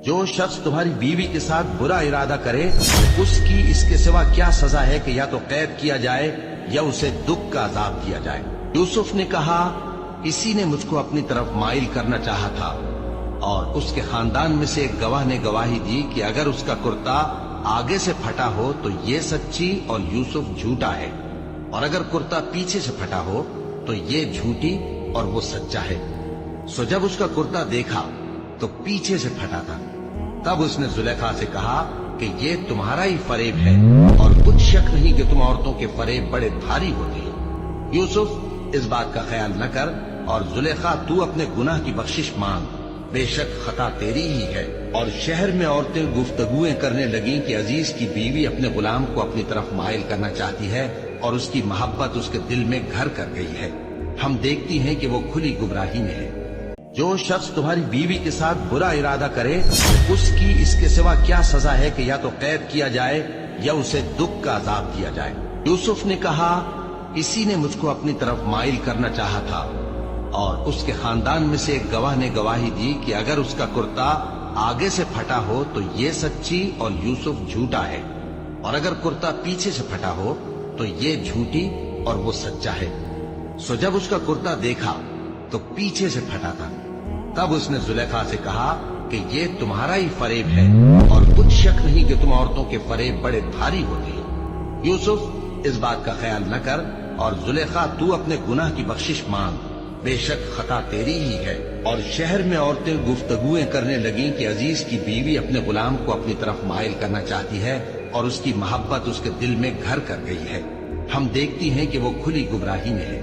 جو شخص تمہاری بیوی کے ساتھ برا ارادہ کرے اس کی اس کے سوا کیا سزا ہے کہ یا تو قید کیا جائے یا اسے دکھ کا عذاب دیا جائے۔ یوسف نے کہا اسی نے مجھ کو اپنی طرف مائل کرنا چاہا تھا، اور اس کے خاندان میں سے ایک گواہ نے گواہی دی کہ اگر اس کا کرتا آگے سے پھٹا ہو تو یہ سچی اور یوسف جھوٹا ہے، اور اگر کرتا پیچھے سے پھٹا ہو تو یہ جھوٹی اور وہ سچا ہے۔ سو جب اس کا کرتا دیکھا تو پیچھے سے پھٹا تھا، تب اس نے زلیخا سے کہا کہ یہ تمہارا ہی فریب ہے، اور کچھ شک نہیں کہ تم عورتوں کے فریب بڑے بھاری ہوتے ہیں۔ یوسف اس بات کا خیال نہ کر، اور زلیخا تو اپنے گناہ کی بخشش مانگ، بے شک خطا تیری ہی ہے۔ اور شہر میں عورتیں گفتگویں کرنے لگیں کہ عزیز کی بیوی اپنے غلام کو اپنی طرف مائل کرنا چاہتی ہے، اور اس کی محبت اس کے دل میں گھر کر گئی ہے، ہم دیکھتی ہیں کہ وہ کھلی گمراہی میں ہے۔ جو شخص تمہاری بیوی کے ساتھ برا ارادہ کرے اس کی اس کے سوا کیا سزا ہے کہ یا تو قید کیا جائے یا اسے دکھ کا عذاب دیا جائے۔ یوسف نے کہا اسی نے مجھ کو اپنی طرف مائل کرنا چاہا تھا، اور اس کے خاندان میں سے ایک گواہ نے گواہی دی کہ اگر اس کا کرتا آگے سے پھٹا ہو تو یہ سچی اور یوسف جھوٹا ہے، اور اگر کرتا پیچھے سے پھٹا ہو تو یہ جھوٹی اور وہ سچا ہے۔ سو جب اس کا کرتا دیکھا تو پیچھے سے پھٹا تھا، تب اس نے زلیخا سے کہا کہ یہ تمہارا ہی فریب ہے، اور کچھ شک نہیں کہ تم عورتوں کے فریب بڑے بھاری ہوتے ہیں۔ یوسف اس بات کا خیال نہ کر، اور زلیخا تو اپنے گناہ کی بخشش مانگ، بے شک خطا تیری ہی ہے۔ اور شہر میں عورتیں گفتگویں کرنے لگیں کہ عزیز کی بیوی اپنے غلام کو اپنی طرف مائل کرنا چاہتی ہے، اور اس کی محبت اس کے دل میں گھر کر گئی ہے، ہم دیکھتی ہیں کہ وہ کھلی گمراہی میں ہے۔